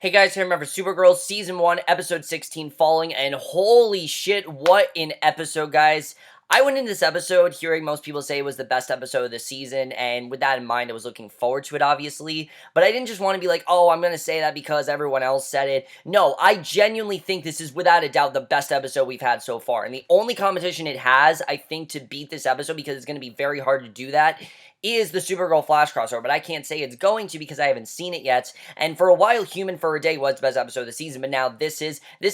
Hey guys, here remember Supergirl Season 1, Episode 16 Falling, and holy shit, what an episode, guys. I went into this episode hearing most people say it was the best episode of the season, and with that in mind, I was looking forward to it, obviously. But I didn't just want to be like, oh, I'm going to say that because everyone else said it. No, I genuinely think this is, without a doubt, the best episode we've had so far. And the only competition it has, I think, to beat this episode, because it's going to be very hard to do that, is the Supergirl Flash crossover. But I can't say it's going to because I haven't seen it yet. And for a while, Human for a Day was the best episode of the season, but now this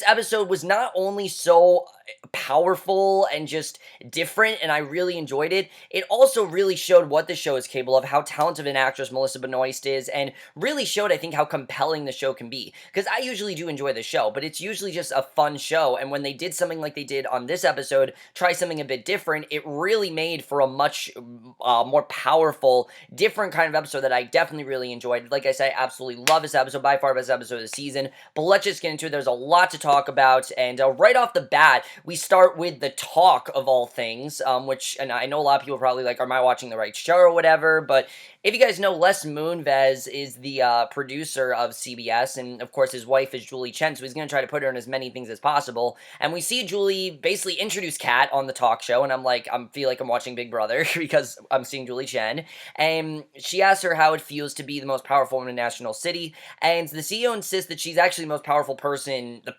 episode was not only so powerful and just different, and I really enjoyed it, it also really showed what the show is capable of, how talented an actress Melissa Benoist is, and really showed, I think, how compelling the show can be. Because I usually do enjoy the show, but it's usually just a fun show, and when they did something like they did on this episode, try something a bit different, it really made for a much more powerful, different kind of episode that I definitely really enjoyed. Like I said, I absolutely love this episode, by far best episode of the season, but let's just get into it. There's a lot to talk about, and right off the bat, we start with the talk of all things, which, and I know a lot of people are probably like, am I watching the right show or whatever, but if you guys know, Les Moonves is the producer of CBS, and of course his wife is Julie Chen, so he's going to try to put her in as many things as possible, and we see Julie basically introduce Kat on the talk show, and I'm like, I feel like I'm watching Big Brother, because I'm seeing Julie Chen, and she asks her how it feels to be the most powerful woman in National City, and the CEO insists that she's actually the most powerful person, not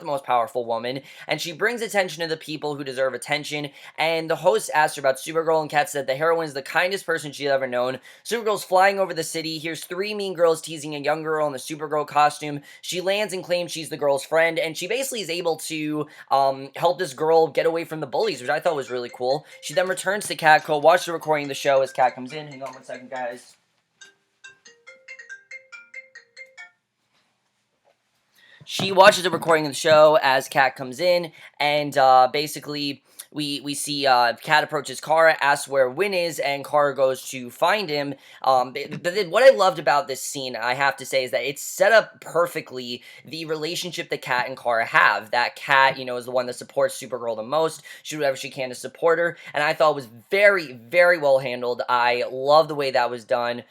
the most powerful woman, and she brings attention to the people who deserve attention, and the host asks her about Supergirl, and Kat said the heroine is the kindest person she's ever known. Supergirl's flying over the city, hears three mean girls teasing a young girl in the Supergirl costume. She lands and claims she's the girl's friend, and she basically is able to help this girl get away from the bullies, which I thought was really cool. She then returns to Catco, watch the recording of the show as Kat comes in. Hang on one second, guys. She watches the recording of the show as Kat comes in, and basically we see Kat approaches Kara, asks where Win is, and Kara goes to find him. But then what I loved about this scene, I have to say, is that it's set up perfectly the relationship that Kat and Kara have. That Kat, is the one that supports Supergirl the most. She do whatever she can to support her, and I thought it was very, very well handled. I love the way that was done.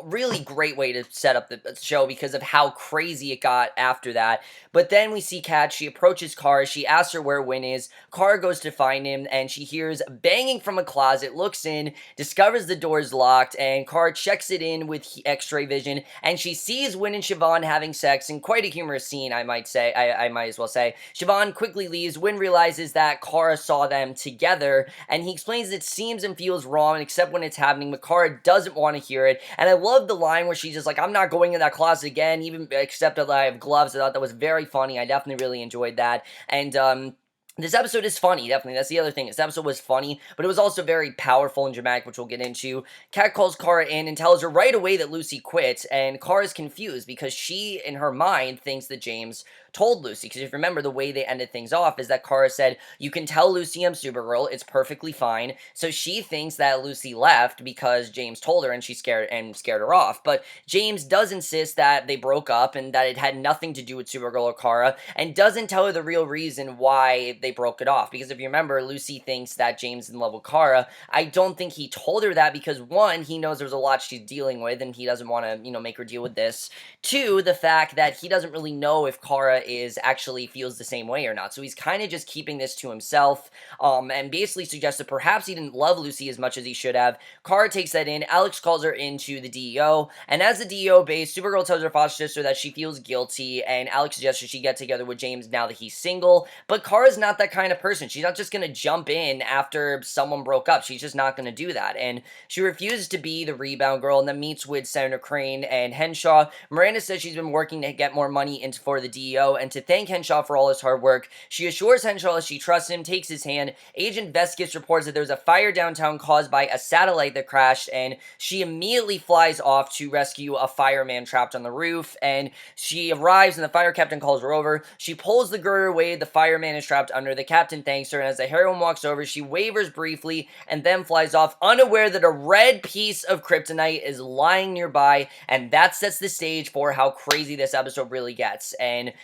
Really great way to set up the show because of how crazy it got after that. But then we see Kat, she approaches Kara, she asks her where Win is, Kara goes to find him, and she hears banging from a closet, looks in, discovers the door's locked, and Kara checks it in with x-ray vision, and she sees Win and Sibohan having sex, in quite a humorous scene, I might say, I might as well say. Sibohan quickly leaves, Win realizes that Kara saw them together, and he explains it seems and feels wrong, except when it's happening, but Kara doesn't want to hear it, and I love the line where she's just like, I'm not going in that closet again, even except that I have gloves. I thought that was very funny. I definitely really enjoyed that. And this episode is funny, definitely. That's the other thing. This episode was funny, but it was also very powerful and dramatic, which we'll get into. Kat calls Kara in and tells her right away that Lucy quit, and Kara's confused because she, in her mind, thinks that James told Lucy. Because if you remember, the way they ended things off is that Kara said, you can tell Lucy I'm Supergirl, it's perfectly fine. So she thinks that Lucy left because James told her and she scared her off. But James does insist that they broke up and that it had nothing to do with Supergirl or Kara, and doesn't tell her the real reason why they broke it off. Because if you remember, Lucy thinks that James is in love with Kara. I don't think he told her that because, one, he knows there's a lot she's dealing with and he doesn't want to, make her deal with this. Two, the fact that he doesn't really know if Kara actually feels the same way or not. So he's kind of just keeping this to himself, and basically suggests that perhaps he didn't love Lucy as much as he should have. Kara takes that in. Alex calls her into the DEO, and as the DEO base, Supergirl tells her foster sister that she feels guilty, and Alex suggests that she get together with James now that he's single, but Kara's not that kind of person. She's not just gonna jump in after someone broke up. She's just not gonna do that, and she refuses to be the rebound girl, and then meets with Senator Crane and Henshaw. Miranda says she's been working to get more money for the DEO, and to thank Henshaw for all his hard work. She assures Henshaw that she trusts him, takes his hand. Agent Veskis reports that there's a fire downtown caused by a satellite that crashed, and she immediately flies off to rescue a fireman trapped on the roof, and she arrives and the fire captain calls her over. She pulls the girder away, the fireman is trapped under. The captain thanks her, and as the heroine walks over, she wavers briefly and then flies off, unaware that a red piece of kryptonite is lying nearby, and that sets the stage for how crazy this episode really gets. And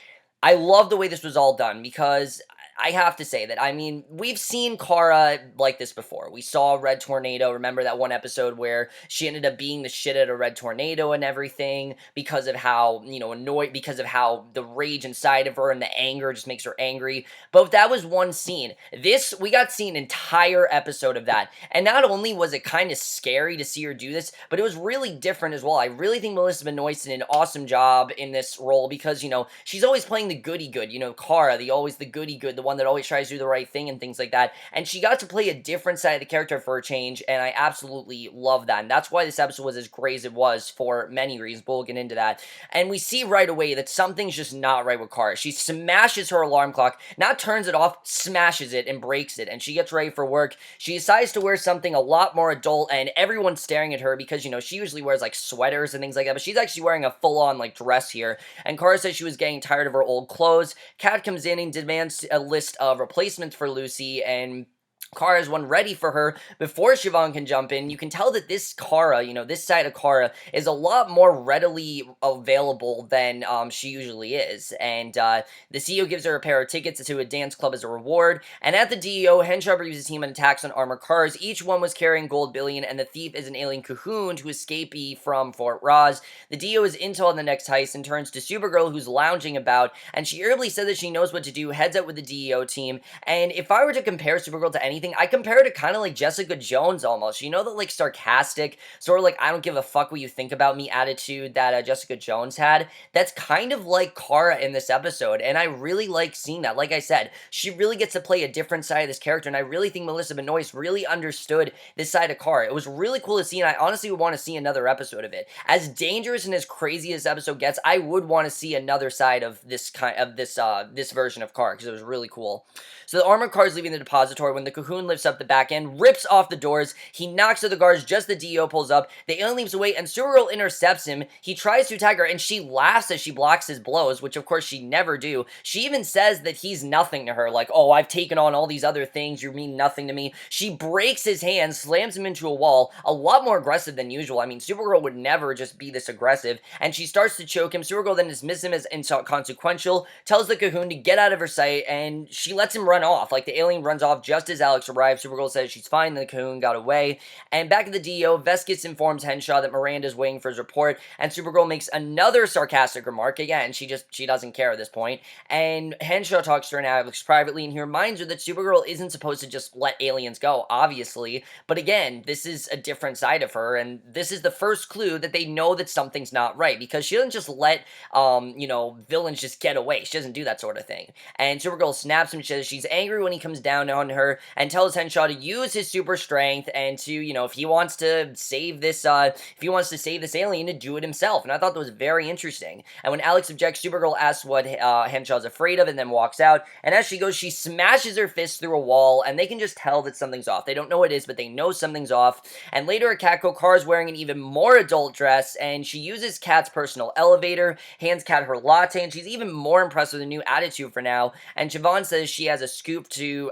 I love the way this was all done because I have to say that, I mean, we've seen Kara like this before. We saw Red Tornado. Remember that one episode where she ended up being the shit at a Red Tornado and everything because of how, annoyed, because of how the rage inside of her and the anger just makes her angry. But that was one scene. This, we got to see an entire episode of that. And not only was it kind of scary to see her do this, but it was really different as well. I really think Melissa Benoist did an awesome job in this role because, she's always playing the goody good, Kara, always the goody good, the one that always tries to do the right thing and things like that. And she got to play a different side of the character for a change, and I absolutely love that. And that's why this episode was as great as it was for many reasons, but we'll get into that. And we see right away that something's just not right with Kara. She smashes her alarm clock, not turns it off, smashes it and breaks it, and she gets ready for work. She decides to wear something a lot more adult, and everyone's staring at her because, she usually wears, like, sweaters and things like that, but she's actually wearing a full-on, like, dress here. And Kara says she was getting tired of her old clothes. Kat comes in and demands a list of replacements for Lucy, and Kara has one ready for her before Siobhan can jump in. You can tell that this Kara, this side of Kara, is a lot more readily available than she usually is. And the CEO gives her a pair of tickets to a dance club as a reward. And at the DEO, Henshaw brings his team and attacks on armored cars. Each one was carrying gold billion, and the thief is an alien cocoon to escapee from Fort Roz. The DEO is intel on the next heist and turns to Supergirl, who's lounging about, and she irritably says that she knows what to do, heads up with the DEO team. And if I were to compare Supergirl to anything, I compare it to kind of like Jessica Jones almost. That like sarcastic, sort of like I don't give a fuck what you think about me attitude that Jessica Jones had. That's kind of like Kara in this episode, and I really like seeing that. Like I said, she really gets to play a different side of this character, and I really think Melissa Benoist really understood this side of Kara. It was really cool to see, and I honestly would want to see another episode of it. As dangerous and as crazy as this episode gets, I would want to see another side of this this version of Kara because it was really cool. So the armored car is leaving the depository when the cocoon lifts up the back end, rips off the doors. He knocks at the guards just the DEO pulls up. The alien leaps away, and Supergirl intercepts him. He tries to attack her, and she laughs as she blocks his blows, which of course she never do. She even says that he's nothing to her, like, oh, I've taken on all these other things, you mean nothing to me. She breaks his hand, slams him into a wall, a lot more aggressive than usual. I mean, Supergirl would never just be this aggressive, and she starts to choke him. Supergirl then dismisses him as inconsequential, tells the cocoon to get out of her sight, and she lets him run off. Like, the alien runs off just as Alex arrives. Supergirl says she's fine, the cocoon got away. And back at the DEO, Veskis informs Henshaw that Miranda's waiting for his report, and Supergirl makes another sarcastic remark. Again, she doesn't care at this point. And Henshaw talks to her and Alex privately, and he reminds her that Supergirl isn't supposed to just let aliens go, obviously. But again, this is a different side of her, and this is the first clue that they know that something's not right, because she doesn't just let, villains just get away. She doesn't do that sort of thing. And Supergirl snaps him. She says she's angry when he comes down on her, and tells Henshaw to use his super strength and to, if he wants to save this, alien, to do it himself. And I thought that was very interesting. And when Alex objects, Supergirl asks what Henshaw's afraid of, and then walks out. And as she goes, she smashes her fist through a wall, and they can just tell that something's off. They don't know what it is, but they know something's off. And later at Catco, Kara's wearing an even more adult dress, and she uses Kat's personal elevator, hands Kat her latte, and she's even more impressed with a new attitude for now. And Siobhan says she has a scoop to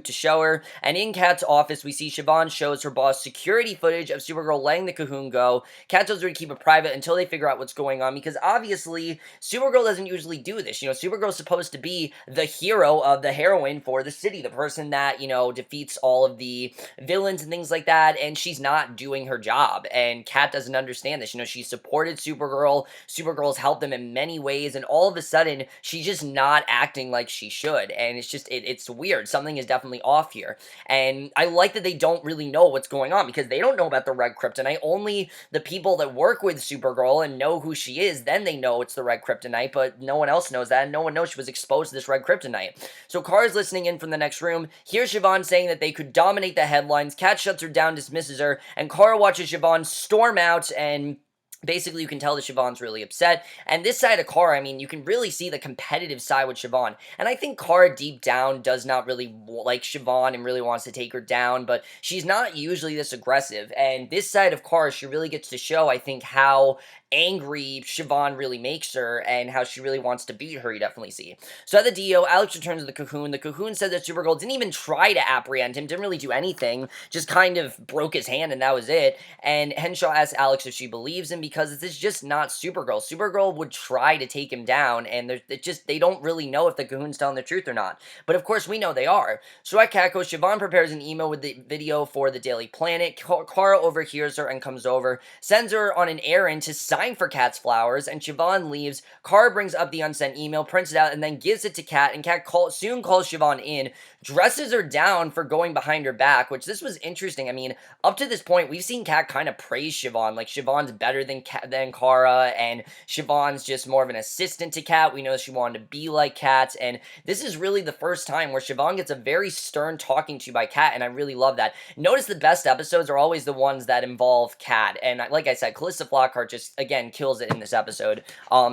show her. And in Kat's office, we see Siobhan shows her boss security footage of Supergirl letting the cocoon go. Kat tells her to keep it private until they figure out what's going on, because obviously Supergirl doesn't usually do this. Supergirl's supposed to be the hero of the heroine for the city, the person that, defeats all of the villains and things like that, and she's not doing her job. And Kat doesn't understand this. She supported Supergirl. Supergirl's helped them in many ways, and all of a sudden, she's just not acting like she should. And it's just, it's weird. Something is definitely off here. And I like that they don't really know what's going on, because they don't know about the Red Kryptonite. Only the people that work with Supergirl and know who she is, then they know it's the Red Kryptonite, but no one else knows that, and no one knows she was exposed to this Red Kryptonite. So Kara's listening in from the next room, hears Siobhan saying that they could dominate the headlines. Kat shuts her down, dismisses her, and Kara watches Siobhan storm out, and basically, you can tell that Siobhan's really upset. And this side of Kara, you can really see the competitive side with Siobhan. And I think Kara, deep down, does not really like Siobhan and really wants to take her down, but she's not usually this aggressive. And this side of Kara, she really gets to show, I think, how angry Siobhan really makes her and how she really wants to beat her, you definitely see. So at the DO, Alex returns to the Cocoon. The Cocoon said that Supergirl didn't even try to apprehend him, didn't really do anything, just kind of broke his hand and that was it. And Henshaw asks Alex if she believes him because this is just not Supergirl. Supergirl would try to take him down, and they don't really know if the Cocoon's telling the truth or not. But of course, we know they are. So at Catco, Siobhan prepares an email with the video for the Daily Planet. Kara overhears her and comes over, sends her on an errand to sign for Kat's flowers, and Siobhan leaves. Kara brings up the unsent email, prints it out, and then gives it to Kat, and Kat soon calls Siobhan in, dresses her down for going behind her back, which this was interesting. I mean, up to this point, we've seen Kat kind of praise Siobhan, like Siobhan's better than Kara, and Siobhan's just more of an assistant to Kat. We know she wanted to be like Kat, and this is really the first time where Siobhan gets a very stern talking to by Kat, and I really love that. Notice the best episodes are always the ones that involve Kat, and like I said, Calista Flockhart just, again, kills it in this episode.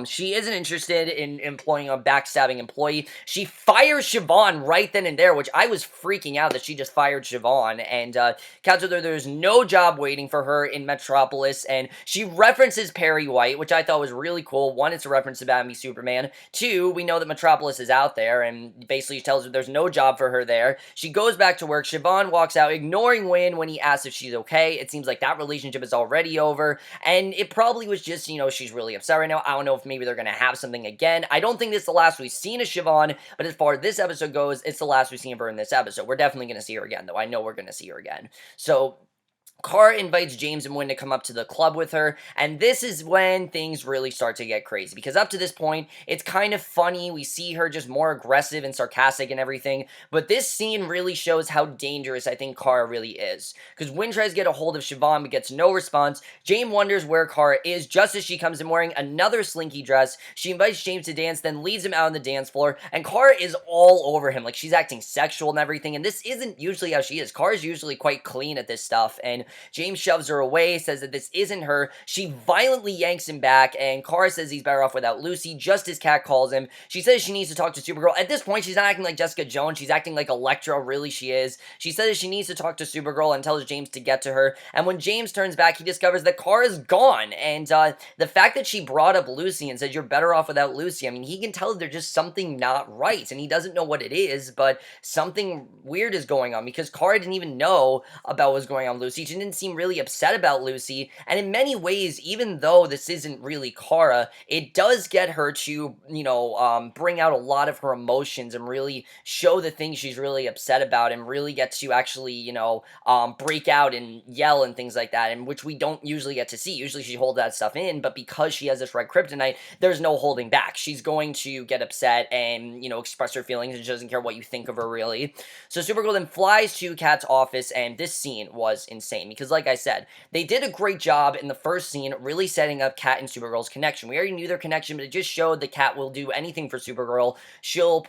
She isn't interested in employing a backstabbing employee. She fires Siobhan right then and there, which I was freaking out that she just fired Siobhan, and Kat told her there's no job waiting for her in Metropolis, and she references Perry White, which I thought was really cool. One, it's a reference to Batman v Superman. Two, we know that Metropolis is out there, and basically she tells her there's no job for her there. She goes back to work. Siobhan walks out, ignoring Wynn when he asks if she's okay. It seems like that relationship is already over, and it probably was just, she's really upset right now. I don't know if maybe they're going to have something again. I don't think this is the last we've seen of Siobhan, but as far as this episode goes, it's the last we've seen of her in this episode. We're definitely going to see her again, though. I know we're going to see her again. So Kara invites James and Wynn to come up to the club with her, and this is when things really start to get crazy, because up to this point, it's kind of funny. We see her just more aggressive and sarcastic and everything, but this scene really shows how dangerous I think Kara really is, because Wynn tries to get a hold of Siobhan but gets no response. James wonders where Kara is just as she comes in wearing another slinky dress. She invites James to dance, then leads him out on the dance floor, and Kara is all over him, like she's acting sexual and everything, and this isn't usually how she is. Kara's usually quite clean at this stuff, and James shoves her away, says that this isn't her. She violently yanks him back, and Kara says he's better off without Lucy, just as Kat calls him. She says she needs to talk to Supergirl. At this point, she's not acting like Jessica Jones. She's acting like Elektra, really she is. She says she needs to talk to Supergirl and tells James to get to her. And when James turns back, he discovers that Kara's gone. And the fact that she brought up Lucy and said, you're better off without Lucy, I mean, he can tell there's just something not right. And he doesn't know what it is, but something weird is going on, because Kara didn't even know about what was going on with Lucy. She didn't seem really upset about Lucy, and in many ways, even though this isn't really Kara, it does get her to, bring out a lot of her emotions and really show the things she's really upset about, and really get to actually, break out and yell and things like that, and which we don't usually get to see. Usually she holds that stuff in, but because she has this red kryptonite, there's no holding back. She's going to get upset and, express her feelings, and she doesn't care what you think of her, really. So Supergirl then flies to Kat's office, and this scene was insane, because like I said, they did a great job in the first scene really setting up Kat and Supergirl's connection. We already knew their connection, but it just showed that Kat will do anything for Supergirl. She'll,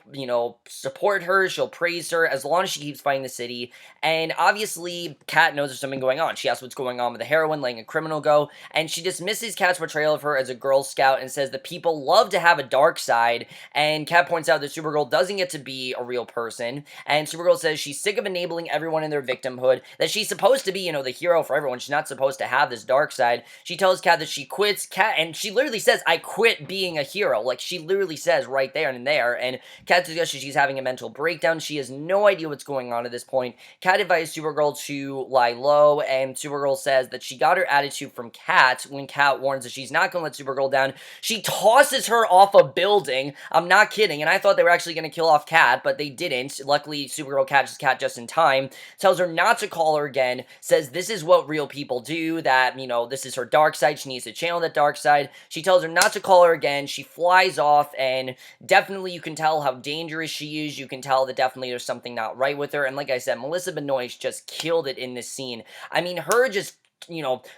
support her, she'll praise her as long as she keeps fighting the city, and obviously Kat knows there's something going on. She asks what's going on with the heroine letting a criminal go, and she dismisses Kat's portrayal of her as a Girl Scout and says that people love to have a dark side, and Kat points out that Supergirl doesn't get to be a real person, and Supergirl says she's sick of enabling everyone in their victimhood, that she's supposed to be, the hero for everyone. She's not supposed to have this dark side. She tells Kat that she quits. Kat, and she literally says, I quit being a hero. Like, she literally says right there and there, and Kat suggests she's having a mental breakdown. She has no idea what's going on at this point. Kat advises Supergirl to lie low, and Supergirl says that she got her attitude from Kat. When Kat warns that she's not going to let Supergirl down, she tosses her off a building. I'm not kidding, and I thought they were actually going to kill off Kat, but they didn't. Luckily, Supergirl catches Kat just in time, tells her not to call her again, says this is what real people do, that, this is her dark side, she needs to channel that dark side. She tells her not to call her again. She flies off, and definitely you can tell how dangerous she is. You can tell that definitely there's something not right with her, and like I said, Melissa Benoist just killed it in this scene. I mean, her just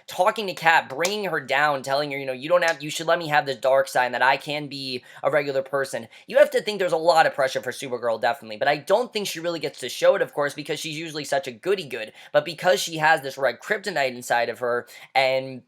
talking to Kat, bringing her down, telling her, you should let me have this dark side, and that I can be a regular person. You have to think there's a lot of pressure for Supergirl, definitely, but I don't think she really gets to show it, of course, because she's usually such a goody-good, but because she has this red kryptonite inside of her, and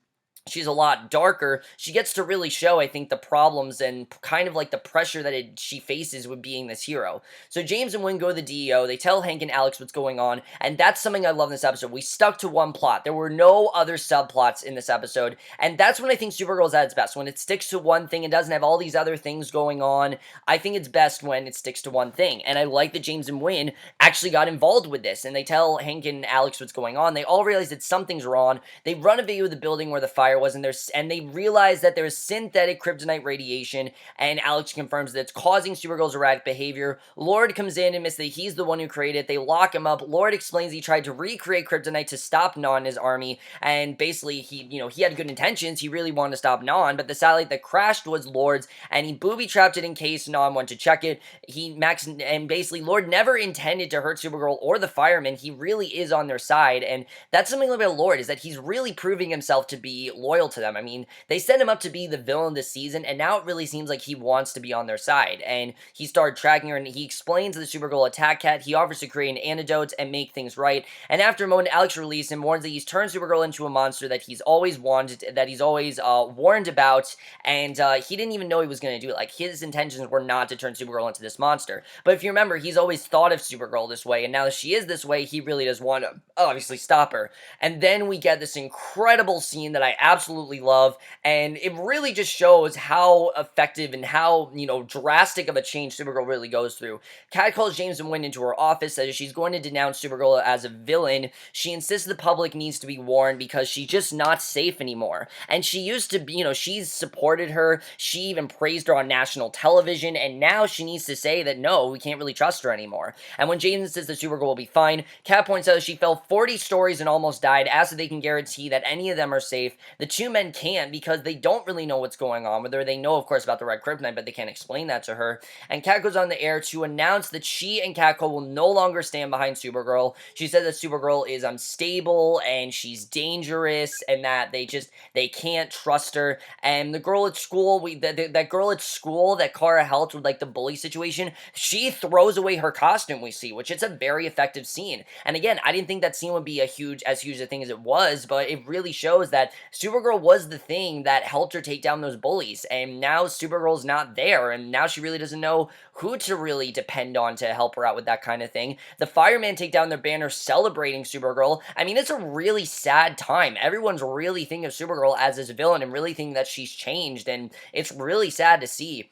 she's a lot darker, she gets to really show, I think, the problems and kind of like the pressure that she faces with being this hero. So James and Wynn go to the DEO, they tell Hank and Alex what's going on, and that's something I love in this episode. We stuck to one plot. There were no other subplots in this episode, and that's when I think Supergirl's at its best. When it sticks to one thing and doesn't have all these other things going on, I think it's best when it sticks to one thing. And I like that James and Wynn actually got involved with this, and they tell Hank and Alex what's going on. They all realize that something's wrong. They run a video of the building where the fire was, and they realize that there's synthetic kryptonite radiation, and Alex confirms that it's causing Supergirl's erratic behavior. Lord comes in and admits that he's the one who created it. They lock him up. Lord explains he tried to recreate kryptonite to stop Non and his army, and basically he had good intentions. He really wanted to stop Non, but the satellite that crashed was Lord's, and he booby-trapped it in case Non went to check it. And basically Lord never intended to hurt Supergirl or the firemen. He really is on their side, and that's something about Lord, is that he's really proving himself to be loyal to them. I mean, they set him up to be the villain this season, and now it really seems like he wants to be on their side. And he started tracking her, and he explains the Supergirl attack cat. He offers to create an antidote and make things right. And after a moment, Alex releases him, warns that he's turned Supergirl into a monster that he's always wanted, that he's always warned about, and he didn't even know he was going to do it. Like, his intentions were not to turn Supergirl into this monster. But if you remember, he's always thought of Supergirl this way, and now that she is this way, he really does want to obviously stop her. And then we get this incredible scene that I absolutely love, and it really just shows how effective and how, drastic of a change Supergirl really goes through. Kat calls James and Wynn into her office, says she's going to denounce Supergirl as a villain. She insists the public needs to be warned because she's just not safe anymore. And she used to be, she's supported her, she even praised her on national television, and now she needs to say that no, we can't really trust her anymore. And when James says that Supergirl will be fine, Kat points out she fell 40 stories and almost died, asks if they can guarantee that any of them are safe. The two men can't because they don't really know what's going on with her. They know, of course, about the Red Kryponite, but they can't explain that to her. And Kat goes on the air to announce that she and Catco will no longer stand behind Supergirl. She said that Supergirl is unstable and she's dangerous and that they can't trust her. And the girl at school, that girl at school that Kara helped with like the bully situation, she throws away her costume, we see, which it's a very effective scene. And again, I didn't think that scene would be as huge a thing as it was, but it really shows that Supergirl was the thing that helped her take down those bullies, and now Supergirl's not there, and now she really doesn't know who to really depend on to help her out with that kind of thing. The firemen take down their banner celebrating Supergirl. I mean, it's a really sad time. Everyone's really thinking of Supergirl as this villain and really thinking that she's changed, and it's really sad to see.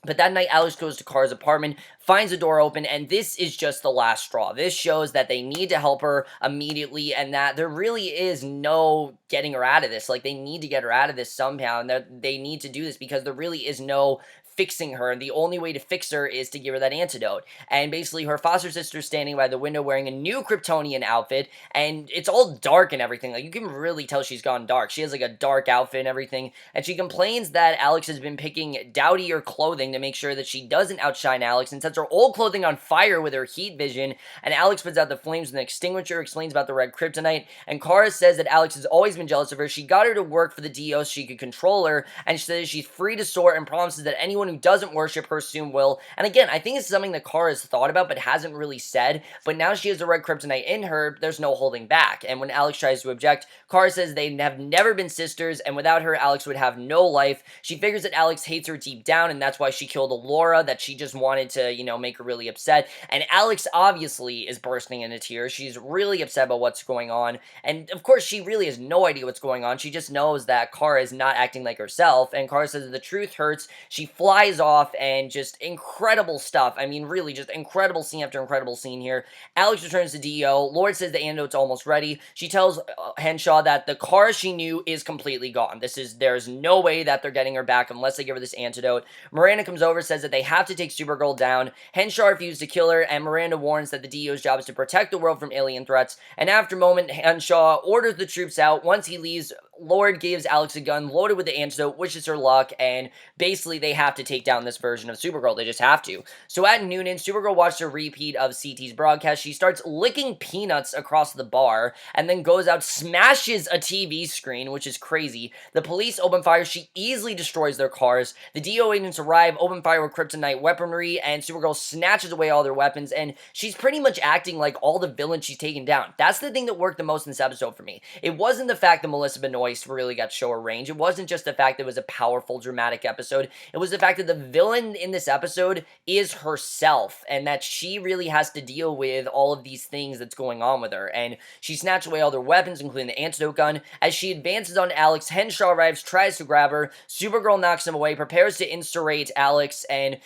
But that night, Alex goes to Kara's apartment, finds the door open, and this is just the last straw. This shows that they need to help her immediately, and that there really is no getting her out of this. Like, they need to get her out of this somehow, and that they need to do this because there really is no fixing her, and the only way to fix her is to give her that antidote. And basically, her foster sister's standing by the window wearing a new Kryptonian outfit, and it's all dark and everything. Like, you can really tell she's gone dark. She has, like, a dark outfit and everything, and she complains that Alex has been picking dowdier clothing to make sure that she doesn't outshine Alex, and sets her old clothing on fire with her heat vision, and Alex puts out the flames with an extinguisher, explains about the Red Kryponite, and Kara says that Alex has always been jealous of her. She got her to work for the DO so she could control her, and she says she's free to soar and promises that anyone who doesn't worship her soon will. And again, I think it's something that Kara has thought about but hasn't really said, but now she has the Red Kryptonite in her, there's no holding back. And when Alex tries to object, Kara says they have never been sisters, and without her, Alex would have no life. She figures that Alex hates her deep down, and that's why she killed Laura, that she just wanted to, make her really upset. And Alex obviously is bursting into tears. She's really upset about what's going on, and of course, she really has no idea what's going on. She just knows that Kara is not acting like herself, and Kara says that the truth hurts. She flies off, and just incredible stuff. I mean, really, just incredible scene after incredible scene here. Alex returns to DEO. Lord says the antidote's almost ready. She tells Henshaw that the Kara she knew is completely gone. There's no way that they're getting her back unless they give her this antidote. Miranda comes over, says that they have to take Supergirl down. Henshaw refuses to kill her, and Miranda warns that the DEO's job is to protect the world from alien threats. And after a moment, Henshaw orders the troops out. Once he leaves, Lord gives Alex a gun loaded with the antidote, wishes her luck, and basically they have to take down this version of Supergirl. They just have to. So at Noonan, Supergirl watched a repeat of CT's broadcast. She starts licking peanuts across the bar, and then goes out, smashes a TV screen, which is crazy. The police open fire. She easily destroys their cars. The DO agents arrive, open fire with kryptonite weaponry, and Supergirl snatches away all their weapons, and she's pretty much acting like all the villains she's taken down. That's the thing that worked the most in this episode for me. It wasn't the fact that Melissa Benoist voice really got to show her range. It wasn't just the fact that it was a powerful, dramatic episode. It was the fact that the villain in this episode is herself, and that she really has to deal with all of these things that's going on with her. And she snatched away all their weapons, including the antidote gun. As she advances on Alex, Henshaw arrives, tries to grab her. Supergirl knocks him away, prepares to incinerate Alex, and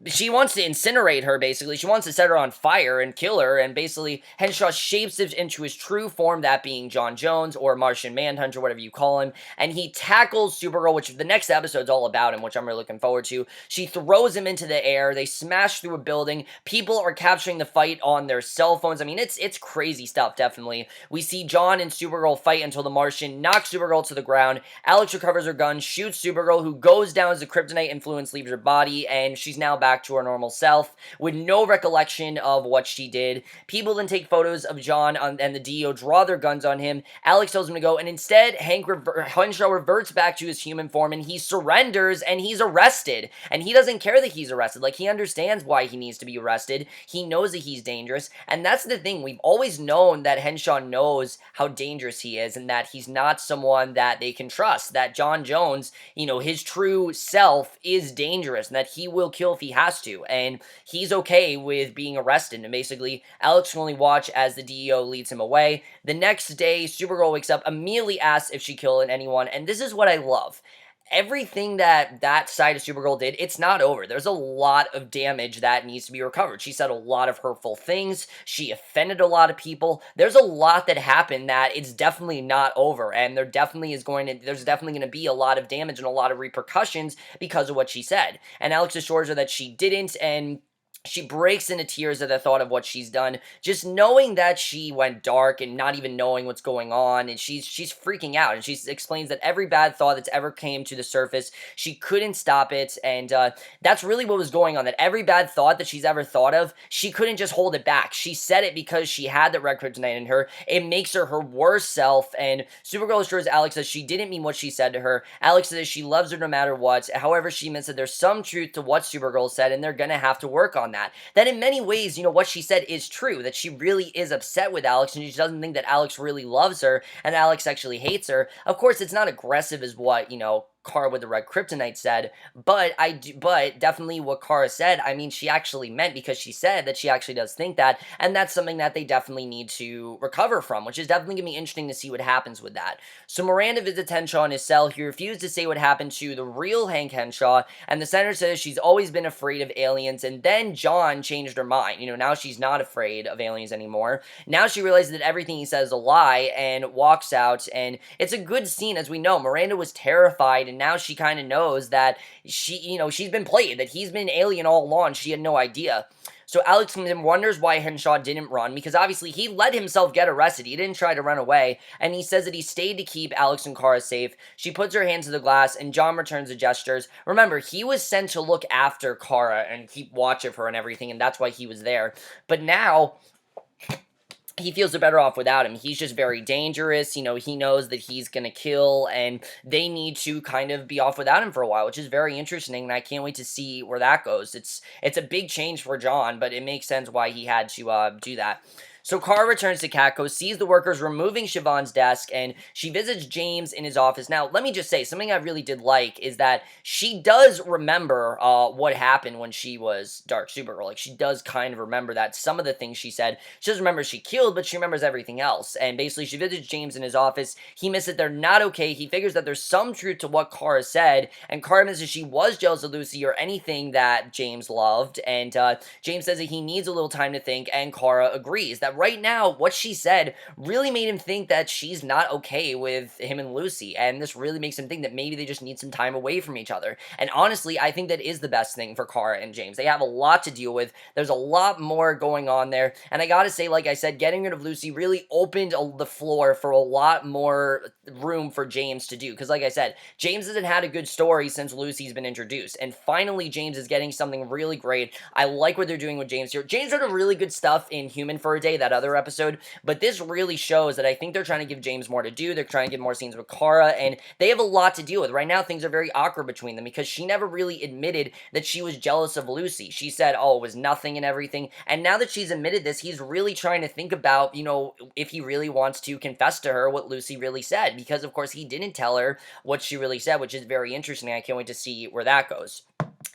she wants to incinerate her, basically. She wants to set her on fire and kill her, and basically Henshaw shapeshifts into his true form, that being John Jones, or Martian Manhunter, whatever you call him, and he tackles Supergirl, which the next episode's all about him, which I'm really looking forward to. She throws him into the air, they smash through a building, people are capturing the fight on their cell phones. I mean, it's crazy stuff, definitely. We see John and Supergirl fight until the Martian knocks Supergirl to the ground. Alex recovers her gun, shoots Supergirl, who goes down as the Kryptonite influence leaves her body, and she's now back to her normal self with no recollection of what she did. People then take photos of John and the DEO draw their guns on him. Alex tells him to go, and instead Henshaw reverts back to his human form, and he surrenders, and he's arrested. And he doesn't care that he's arrested. Like, he understands why he needs to be arrested. He knows that he's dangerous, and that's the thing. We've always known that Henshaw knows how dangerous he is, and that he's not someone that they can trust. That John Jones, his true self is dangerous, and that he will kill if he has to, and he's okay with being arrested. And basically Alex can only watch as the DEO leads him away. The next day, Supergirl wakes up, immediately asks if she killed anyone, and this is what I love. Everything that side of Supergirl did, it's not over. There's a lot of damage that needs to be recovered. She said a lot of hurtful things. She offended a lot of people. There's a lot that happened that it's definitely not over, and there's definitely going to be a lot of damage and a lot of repercussions because of what she said. And Alex assures her that she didn't, and she breaks into tears at the thought of what she's done, just knowing that she went dark and not even knowing what's going on, and she's freaking out, and she explains that every bad thought that's ever came to the surface, she couldn't stop it, and that's really what was going on, that every bad thought that she's ever thought of, she couldn't just hold it back. She said it because she had the Red Kryponite in her. It makes her her worst self, and Supergirl assures Alex that she didn't mean what she said to her. Alex says she loves her no matter what. However, she admits that there's some truth to what Supergirl said, and they're gonna have to work on that in many ways, what she said is true, that she really is upset with Alex, and she doesn't think that Alex really loves her, and Alex actually hates her. Of course, it's not aggressive as what, Kara with the Red Kryptonite said, but definitely what Kara said, I mean, she actually meant, because she said that she actually does think that, and that's something that they definitely need to recover from, which is definitely going to be interesting to see what happens with that. So Miranda visits Henshaw in his cell. He refused to say what happened to the real Hank Henshaw, and the senator says she's always been afraid of aliens, and then John changed her mind. Now she's not afraid of aliens anymore. Now she realizes that everything he says is a lie, and walks out, and it's a good scene. As we know, Miranda was terrified, and now she kind of knows that she's been played, that he's been alien all along. She had no idea. So Alex comes in, wonders why Henshaw didn't run, because obviously he let himself get arrested. He didn't try to run away, and he says that he stayed to keep Alex and Kara safe. She puts her hand to the glass, and John returns the gestures. Remember, he was sent to look after Kara and keep watch of her and everything, and that's why he was there. But now he feels they're better off without him. He's just very dangerous. He knows that he's going to kill, and they need to kind of be off without him for a while, which is very interesting, and I can't wait to see where that goes. It's a big change for John, but it makes sense why he had to do that. So Kara returns to Catco, sees the workers removing Siobhan's desk, and she visits James in his office. Now, let me just say, something I really did like is that she does remember what happened when she was Dark Supergirl. Like, she does kind of remember that. Some of the things she said, she doesn't remember she killed, but she remembers everything else. And basically, she visits James in his office. He admits that they're not okay. He figures that there's some truth to what Kara said, and Kara admits that she was jealous of Lucy or anything that James loved, and James says that he needs a little time to think, and Kara agrees that right now, what she said really made him think that she's not okay with him and Lucy, and this really makes him think that maybe they just need some time away from each other. And honestly, I think that is the best thing for Kara and James. They have a lot to deal with. There's a lot more going on there, and I gotta say, like I said, getting rid of Lucy really opened the floor for a lot more room for James to do, because like I said, James hasn't had a good story since Lucy's been introduced, and finally James is getting something really great. I like what they're doing with James here. James did a really good stuff in Human for a day that other episode, but this really shows that I think they're trying to give James more to do. They're trying to get more scenes with Kara, and they have a lot to deal with. Right now, things are very awkward between them because she never really admitted that she was jealous of Lucy. She said, oh, it was nothing and everything, and now that she's admitted this, he's really trying to think about, if he really wants to confess to her what Lucy really said, because of course he didn't tell her what she really said, which is very interesting. I can't wait to see where that goes.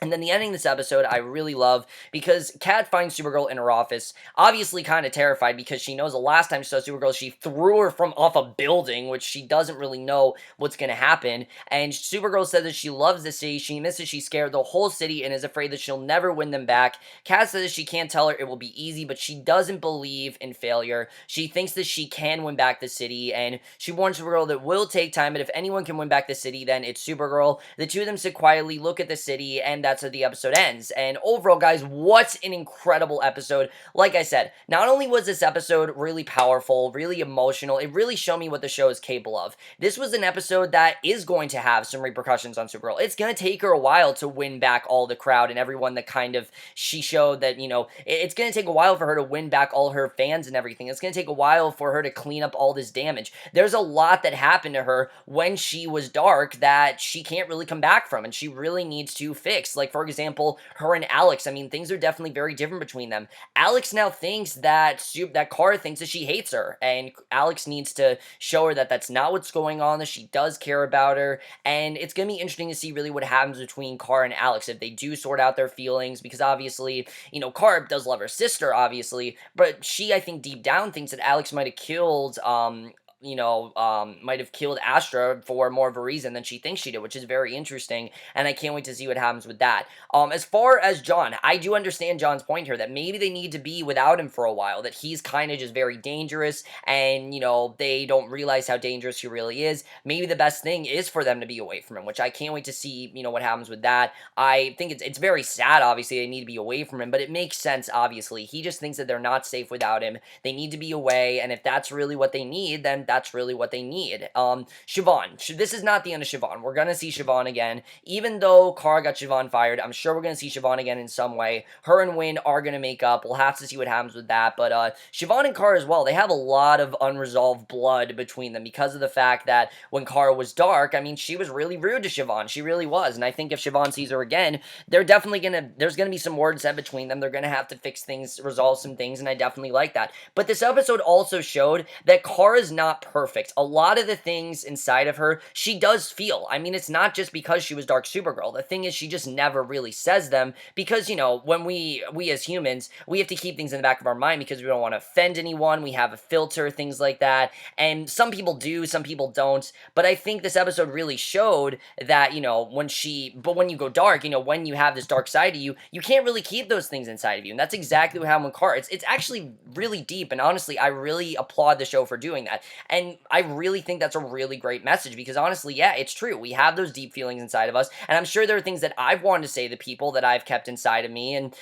And then the ending of this episode, I really love because Kat finds Supergirl in her office, obviously kind of terrified because she knows the last time she saw Supergirl, she threw her from off a building, which she doesn't really know what's going to happen. And Supergirl says that she loves the city, she misses, she's scared the whole city and is afraid that she'll never win them back. Kat says she can't tell her it will be easy, but she doesn't believe in failure. She thinks that she can win back the city, and she warns Supergirl that it will take time, but if anyone can win back the city, then it's Supergirl. The two of them sit quietly, look at the city, and that's how the episode ends. And overall, guys, what an incredible episode. Like I said, not only was this episode really powerful, really emotional, it really showed me what the show is capable of. This was an episode that is going to have some repercussions on Supergirl. It's going to take her a while to win back all the crowd and everyone that kind of she showed that, it's going to take a while for her to win back all her fans and everything. It's going to take a while for her to clean up all this damage. There's a lot that happened to her when she was dark that she can't really come back from, and she really needs to fix. Like, for example, her and Alex, I mean, things are definitely very different between them. Alex now thinks that Kara thinks that she hates her, and Alex needs to show her that that's not what's going on, that she does care about her, and it's going to be interesting to see really what happens between Kara and Alex if they do sort out their feelings, because obviously, Kara does love her sister, obviously, but she, I think, deep down thinks that Alex might have killed, might have killed Astra for more of a reason than she thinks she did, which is very interesting, and I can't wait to see what happens with that. As far as John, I do understand John's point here, that maybe they need to be without him for a while, that he's kind of just very dangerous, and, they don't realize how dangerous he really is. Maybe the best thing is for them to be away from him, which I can't wait to see, what happens with that. I think it's very sad, obviously, they need to be away from him, but it makes sense, obviously. He just thinks that they're not safe without him. They need to be away, and if that's really what they need, then that's really what they need. Sibohan. This is not the end of Sibohan. We're going to see Sibohan again. Even though Kara got Sibohan fired, I'm sure we're going to see Sibohan again in some way. Her and Wynn are going to make up. We'll have to see what happens with that. But Sibohan and Kara as well, they have a lot of unresolved blood between them because of the fact that when Kara was dark, I mean, she was really rude to Sibohan. She really was. And I think if Sibohan sees her again, there's going to be some words said between them. They're going to have to fix things, resolve some things, and I definitely like that. But this episode also showed that Kara's not perfect. A lot of the things inside of her, she does feel. I mean, it's not just because she was Dark Supergirl. The thing is, she just never really says them because, when we as humans, we have to keep things in the back of our mind because we don't want to offend anyone. We have a filter, things like that. And some people do, some people don't. But I think this episode really showed that, when you go dark, when you have this dark side of you, you can't really keep those things inside of you. And that's exactly what happened with Kara. It's actually really deep. And honestly, I really applaud the show for doing that. And I really think that's a really great message because honestly, yeah, it's true. We have those deep feelings inside of us. And I'm sure there are things that I've wanted to say to people that I've kept inside of me. And,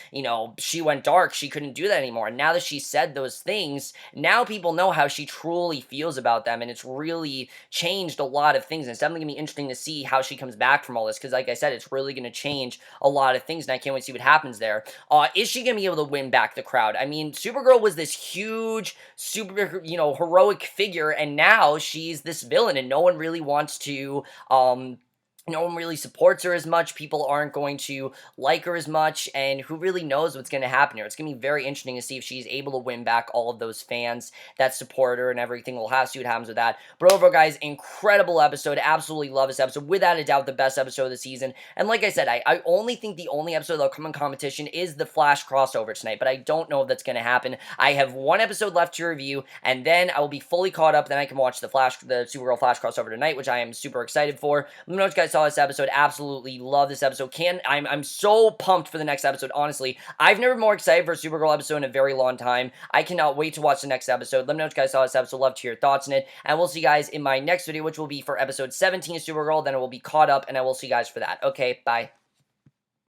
she went dark. She couldn't do that anymore. And now that she said those things, now people know how she truly feels about them. And it's really changed a lot of things. And it's definitely going to be interesting to see how she comes back from all this. Because like I said, it's really going to change a lot of things. And I can't wait to see what happens there. Is she going to be able to win back the crowd? I mean, Supergirl was this huge, super, heroic figure. And now she's this villain and no one really wants to, no one really supports her as much. People aren't going to like her as much, and who really knows what's going to happen here. It's going to be very interesting to see if she's able to win back all of those fans that support her and everything. We'll have to see what happens with that. But overall, guys, incredible episode. Absolutely love this episode. Without a doubt, the best episode of the season. And like I said, I only think the only episode that'll come in competition is the Flash crossover tonight, but I don't know if that's going to happen. I have one episode left to review, and then I will be fully caught up. Then I can watch the Supergirl Flash crossover tonight, which I am super excited for. Let me know what you guys saw this episode. Absolutely love this episode. I'm so pumped for the next episode, honestly. I've never been more excited for a Supergirl episode in a very long time. I cannot wait to watch the next episode. Let me know what you guys saw this episode. Love to hear your thoughts on it. And we'll see you guys in my next video, which will be for episode 17 of Supergirl. Then it will be caught up, and I will see you guys for that. Okay, bye.